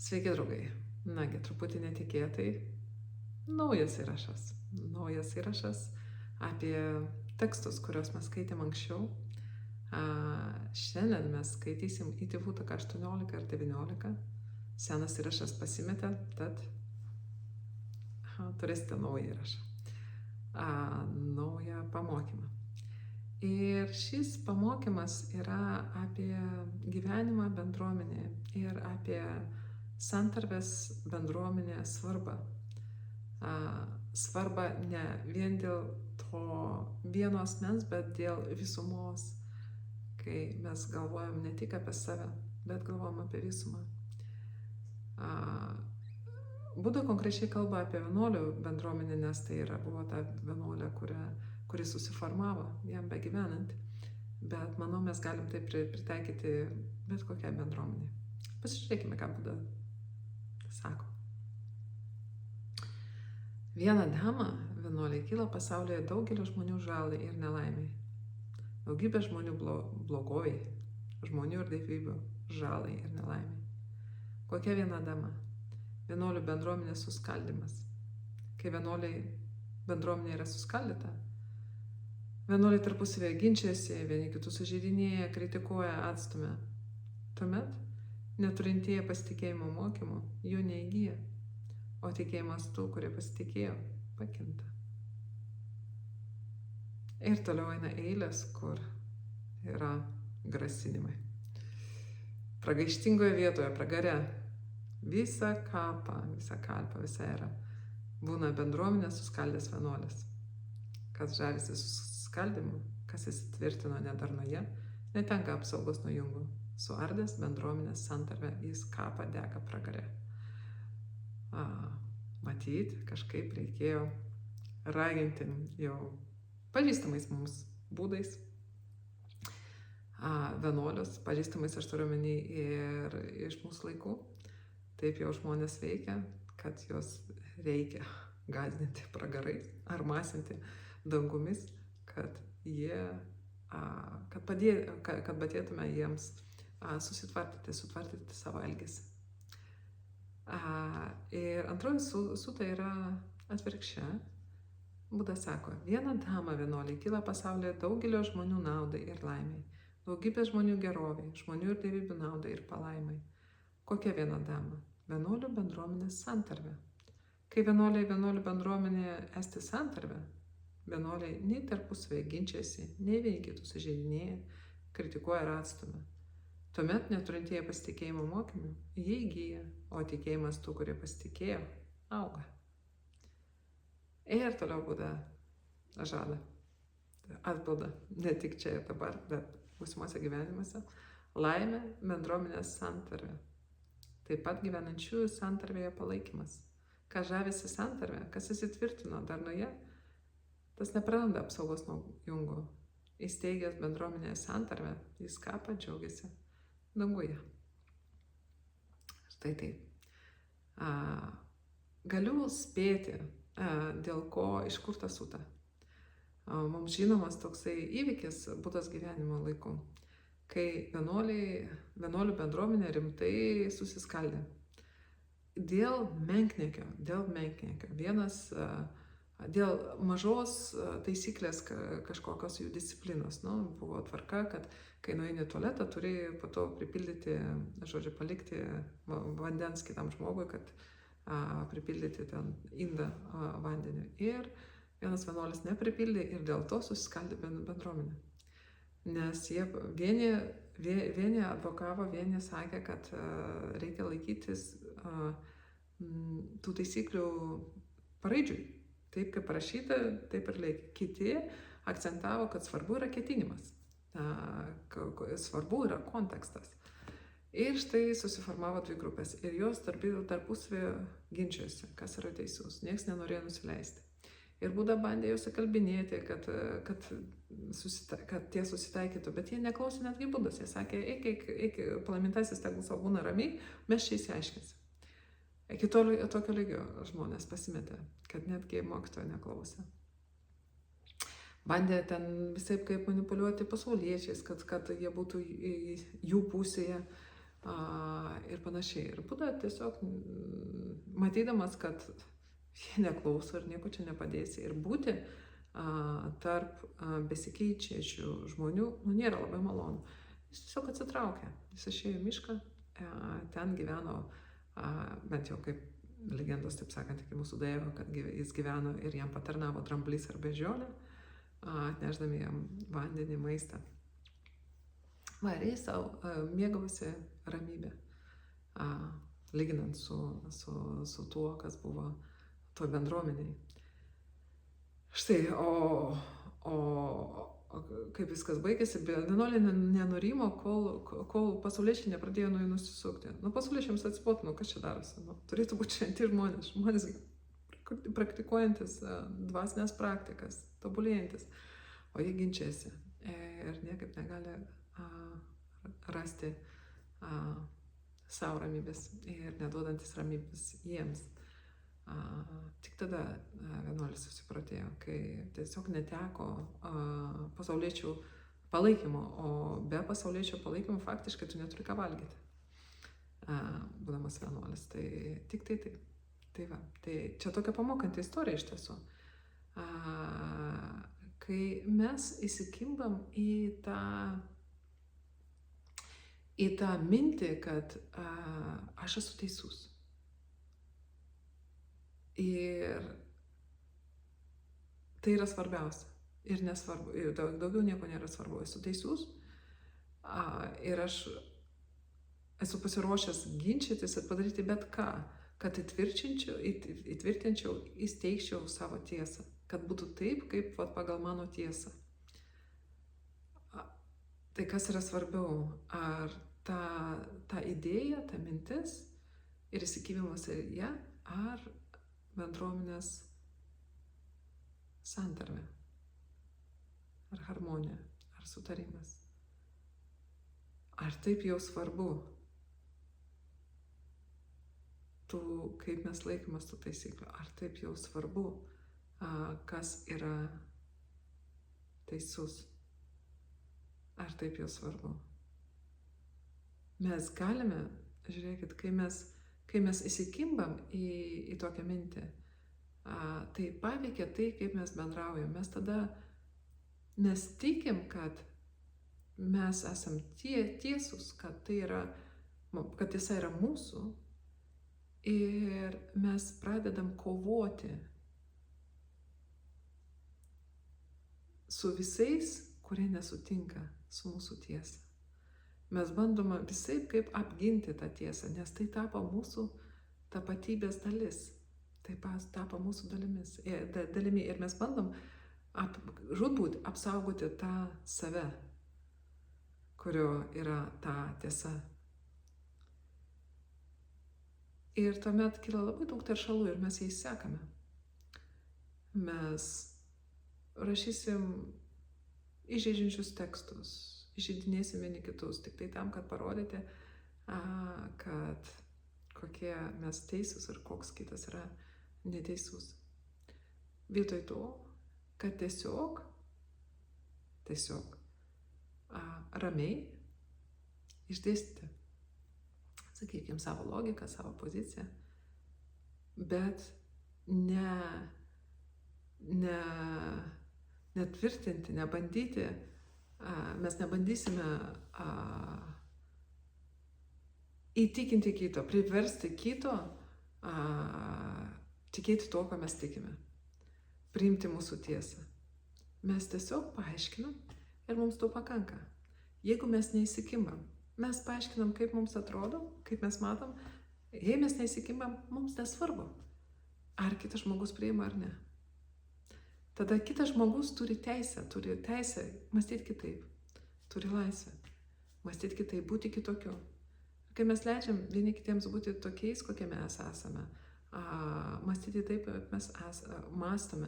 Sveiki, draugai. Nagi, truputį netikėtai. Naujas įrašas. Naujas įrašas apie tekstus, kuriuos mes skaitėm anksčiau. Šiandien mes skaitysim į tėvų taką 18 ir 19. Senas įrašas pasimetė, tad turėsite naują įrašą. Naują pamokymą. Ir šis pamokymas yra apie gyvenimą bendruomenėje ir apie santarvės bendruomenės svarbą. Svarbą ne vien dėl to vieno asmens, bet dėl visumos, kai mes galvojam ne tik apie save, bet galvojam apie visumą. Buda konkrečiai kalba apie vienuolių bendruomenę, nes tai buvo ta vienuolė, kuri susiformavo jam begyvenant. Bet manau, mes galim tai pritaikyti bet kokiai bendruomenė. Pasižiūrėkime, ką Buda sako. Vieną damą vienuoliai kyla pasaulyje daugelio žmonių žalai ir nelaimiai. Daugybė žmonių blogoji, žmonių ir dievybių žalai ir nelaimiai. Kokia viena dama? Vienuolių bendruomenės suskaldymas. Kai vienuoliai bendruomenė yra suskaldyta, vienuoliai tarpusavėje ginčiasi, vieni kitus sužeidinėja, kritikuoja, atstumia. Tuomet neturintieji pasitikėjimo mokymų jų neįgyja, o tikėjimas tų, kurie pasitikėjo, pakinta. Ir toliau eina eilės, kur yra grasinimai. Pragaištingoje vietoje, pragare, visą kapą, visą kalpą, visą erą būna bendruomenės suskaldęs vienuolis. Kas žavisi suskaldymu, kas įsitvirtino nedarnoje, netenka apsaugos nuo jungų. Suardęs bendruomenės santarvę, jis kapą dega pragare. Matyt, kažkaip reikėjo raginti jau pažįstamais mums būdais vienuolius, pažįstamais aš turiu omeny ir iš mūsų laikų. Taip jau žmonės veikia, kad juos reikia gąsdinti pragarais ar masinti dangumis, kad padėtume jiems sutvartyti savo elgesį. Ir antroji suta yra atvirkščia. Buda sako, viena dama vienuoliai kyla pasaulyje daugelio žmonių naudai ir laimiai, daugybė žmonių geroviai, žmonių ir dievybių naudai ir palaimai. Kokia viena dama? Vienuolių bendruomenės santarvė. Kai vienuolių bendruomenė esti santarvė, vienuoliai nei tarpusavėje ginčiasi, nei vieni kitus sužeidinėja, kritikuoja ir atstumia. Tuomet neturintieji pasitikėjimo mokymų, jie įgyja, o tikėjimas tų, kurie pasitikėjo, auga. Ir toliau Buda žada, atbilda, ne tik čia ir dabar, bet būsimuose gyvenimuose, laimė bendruomenės santarvė. Taip pat gyvenančiųjų santarvėje palaikymas. Kas žavisi santarvė, kas įsitvirtino darnoje, tas nepraranda apsaugos nuo jungų. Įsteigęs bendruomenėje santarvę, jis kapą džiaugiasi danguje. Štai taip. Galiu spėti, dėl ko iš kur ta suta. Mums žinomas toksai įvykis Budos gyvenimo laiku, kai vienuolių bendruomenė rimtai susiskaldė. Dėl menkniekio, dėl mažos taisyklės kažkokios jų disciplinos. Buvo tvarka, kad kai nueini į tualetą, turi po to pripildyti, palikti vandens kitam žmogui, kad pripildyti ten indą vandeniu. Ir vienas vienuolis nepripildė ir dėl to susiskaldė bendruomenė. Nes jie vieni advokavo, vieni sakė, kad reikia laikytis tų taisyklių paraidžiui. Taip kaip parašyta, taip ir reikia. Kiti akcentavo, kad svarbu yra ketinimas, svarbu yra kontekstas. Ir štai susiformavo dvi grupės ir jos tarpusavėje ginčijosi, kas yra teisus. Niekas nenorėjo nusileisti. Ir Buda bandė juos įkalbinėti, kad tie susitaikytų, bet jie neklausė netgi Budos. Jie sakė, eik, palaimintasis tegul savo būna ramiai, mes čia įsiaiškinsim. Iki tokio lygio žmonės pasimetė, kad netgi mokytojo neklausė. Bandė ten visaip kaip manipuliuoti pasauliečiais, kad jie būtų jų pusėje. ir panašiai. Ir Buda tiesiog matydamas, kad jie neklauso ir nieko čia nepadėsi. Ir būti tarp besikeičiančių žmonių nėra labai malonu. Jis tiesiog atsitraukė. Jis išėjo į mišką, ten gyveno, bent jau kaip legendos, taip sakant, iki mūsų daėjo, kad jis gyveno ir jam patarnavo dramblys ar beždžionė, atnešdami jam vandenį, maistą. Va, ir jis savo mėgavosi ramybę, lyginant su tuo, kas buvo toj bendruomeniai. Štai, o kaip viskas baigėsi, vienuolė nenurimo, kol pasauliečiai nepradėjo nuo jų nusisukti. Pasauliečiams atsibodo, kas čia darosi. Turėtų būti šventi žmonės praktikuojantis dvasinės praktikas, tobulėjantis, o jie ginčiasi ir niekaip negali rasti savo ramybės ir neduodantis ramybės jiems. Tik tada vienuolis susiprotėjo, kai tiesiog neteko pasauliečių palaikymo, o be pasauliečio palaikymo faktiškai tu neturi ką valgyti, būdamas vienuolis. Tai tik tai taip. Tai va, tai čia tokia pamokanti istorija iš tiesų. Kai mes įsikimbam į tą mintį, kad aš esu teisus. Ir tai yra svarbiausia. Ir nesvarbu, ir daugiau nieko nėra svarbu. Esu teisus ir aš esu pasiruošęs ginčytis ir padaryti bet ką, kad įtvirtinčiau, įsteigčiau savo tiesą, kad būtų taip, kaip pagal mano tiesą. Tai kas yra svarbiau? Ar ta idėja, ta mintis ir įsikibimas į ją, ar bendruomenės santarvė, ar harmonija, ar sutarimas? Ar taip jau svarbu, kaip mes laikomės tų taisyklių? Ar taip jau svarbu, kas yra teisus? Ar taip jau svarbu? Mes galime, žiūrėkit, kai mes įsikimbam į tokią mintį, tai paveikia tai, kaip mes bendraujam. Mes tikim, kad mes esam tiesus, kad tiesa yra mūsų, ir mes pradedam kovoti su visais, kurie nesutinka su mūsų tiesa. Mes bandome visaip kaip apginti tą tiesą, nes tai tapo mūsų tapatybės dalis. Tai tapo mūsų dalimi. Ir mes bandom žūtbūt apsaugoti tą save, kurio yra ta tiesa. Ir tuomet kyla labai daug teršalų ir mes jais sekame. Mes rašysim įžeidžiančius tekstus, įžeidinėsim vieni kitus, tik tai tam, kad parodyti, kad kokie mes teisūs ir koks kitas yra neteisus. Vietoj to, kad tiesiog ramiai išdėstyti, sakykime, savo logiką, savo poziciją, bet netvirtinti, nebandyti. Mes nebandysime įtikinti kito, priversti kito tikėti to, ką mes tikime, priimti mūsų tiesą. Mes tiesiog paaiškinam ir mums to pakanka. Jeigu mes neįsikimbam, mes paaiškinam, kaip mums atrodo, kaip mes matom. Jei mes neįsikimbam, mums nesvarbu, ar kitas žmogus priima ar ne. Tada kitas žmogus turi teisę mąstyti kitaip, turi laisvę mąstyti kitaip, būti kitokiu. Kai mes leidžiam vieni kitiems būti tokiais, kokie mes esame, mąstyti taip, kaip mes mąstome,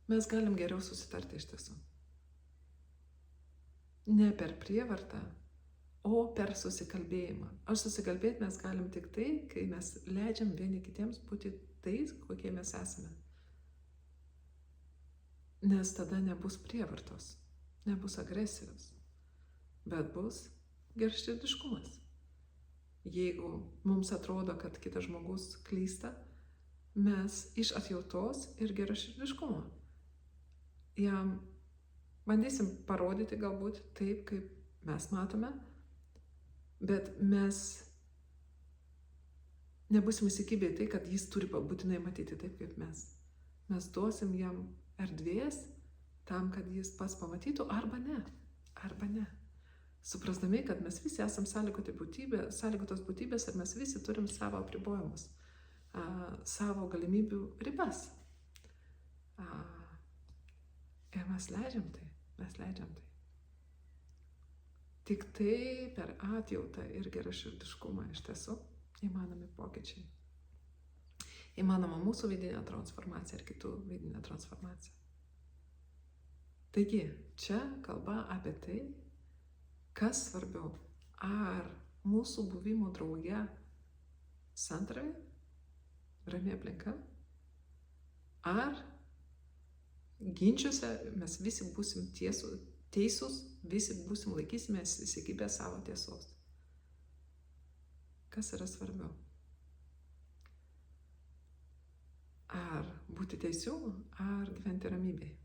mes galim geriau susitarti iš tiesų. Ne per prievartą, o per susikalbėjimą. Ar susikalbėti mes galim tik tai, kai mes leidžiam vieni kitiems būti tais, kokie mes esame. Nes tada nebus prievartos, nebus agresijos, bet bus gerširdiškumas. jeigu mums atrodo, kad kitas žmogus klysta, mes iš atjautos ir geraširdiškumo jam bandysim parodyti galbūt taip, kaip mes matome, bet mes nebūsim įsikibę į tai, kad jis turi būtinai matyti taip, kaip mes. Mes duosim jam erdvės tam, kad jis pats pamatytų, arba ne. Suprasdami, kad mes visi esam sąlygotos būtybės ir mes visi turim savo apribojimus, savo galimybių ribas. Ir mes leidžiam tai. Tik tai per atjautą ir geraširdiškumą iš tiesų įmanomi pokyčiai. Įmanoma mūsų vidinė transformacija ir kitų vidinė transformacija. Taigi, čia kalba apie tai, kas svarbiau, ar mūsų buvimo drauge santarvė, rami aplinka, ar ginčiuose mes visi būsim teisūs, visi būsim laikysimės įsikibę savo tiesos. Kas yra svarbiau? Ar būti teisiu, ar gyventi ramybėje?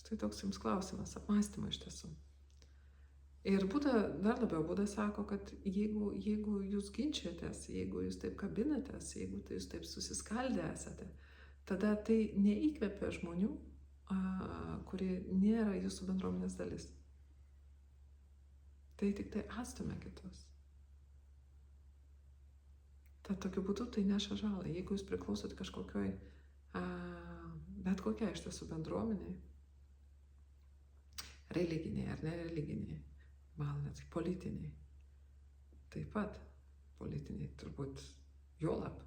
Štai toks jums klausimas, apmąstymo iš tiesų. Ir dar labiau Buda sako, kad jeigu jūs ginčiatės, jeigu jūs taip kabinatės, jeigu jūs taip susiskaldę esate, tada tai neįkvepia žmonių, kurie nėra jūsų bendruomenės dalis. Tai tik tai atstumia kitus. Tad tokiu būdu tai neša žalą. Jeigu jūs priklausot kažkokioj, bet kokiai iš tiesų bendruomeniai, religiniai ar nereliginiai, gal net politiniai, taip pat politiniai, turbūt juolab.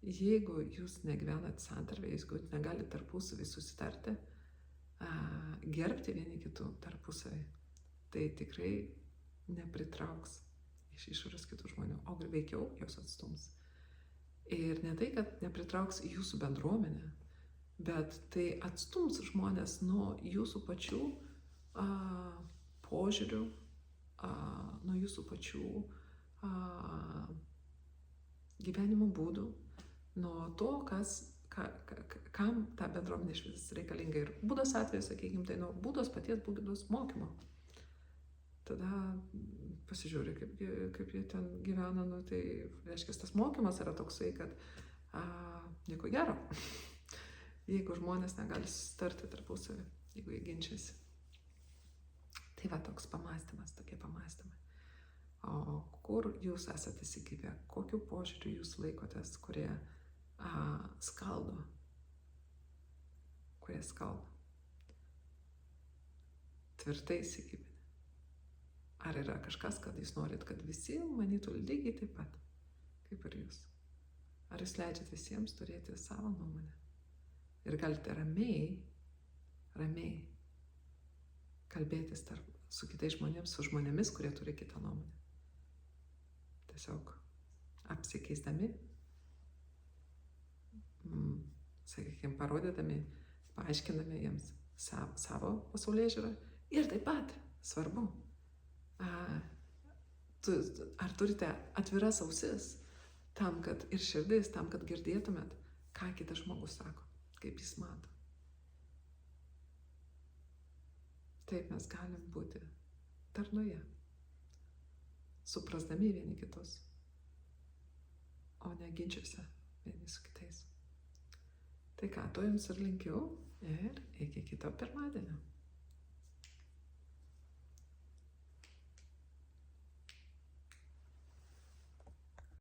Jeigu jūs negyvenat santarvėje, jeigu negalite tarpusavį susitarti, gerbti vieni kitų tarpusavį, tai tikrai nepritrauks iš išorės kitų žmonių, o veikiau jos atstums. Ir ne tai, kad nepritrauks į jūsų bendruomenę, bet tai atstums žmonės nuo jūsų pačių požiūrių, nuo jūsų pačių gyvenimo būdų, nuo to, kam ta bendruomenė išvis reikalinga. Ir Budos atveju, sakykime, tai nuo Budos mokymo. Tada pasižiūrė, kaip jie ten gyvena, tai reiškia, tas mokymas yra toksai, kad nieko gero, jeigu žmonės negali susitarti tarpusavį, jeigu jie ginčiasi. Tai va toks pamąstymas, tokie pamąstymai. O kur jūs esate įsikibę, kokiu požiūriu jūs laikotės, kurie skaldo, tvirtai įsikibę. Ar yra kažkas, kad jūs norit, kad visi manytų lygiai taip pat, kaip ir jūs? Ar jūs leidžiate visiems turėti savo nuomonę? Ir galite ramiai kalbėtis su kitais žmonėmis, su žmonėmis, kurie turi kitą nuomonę. Tiesiog apsikeisdami, sakykime, parodydami, paaiškindami jiems savo pasaulėžiūrą. Ir taip pat svarbu, ar turite atviras ausis tam, kad ir širdis, tam, kad girdėtumėt, ką kitas žmogus sako, kaip jis mato. Taip mes galim būti darnoje, suprasdami vieni kitus, o ne ginčiuose vieni su kitais. Tai ką, to jums ir linkiu ir iki kito pirmadienio.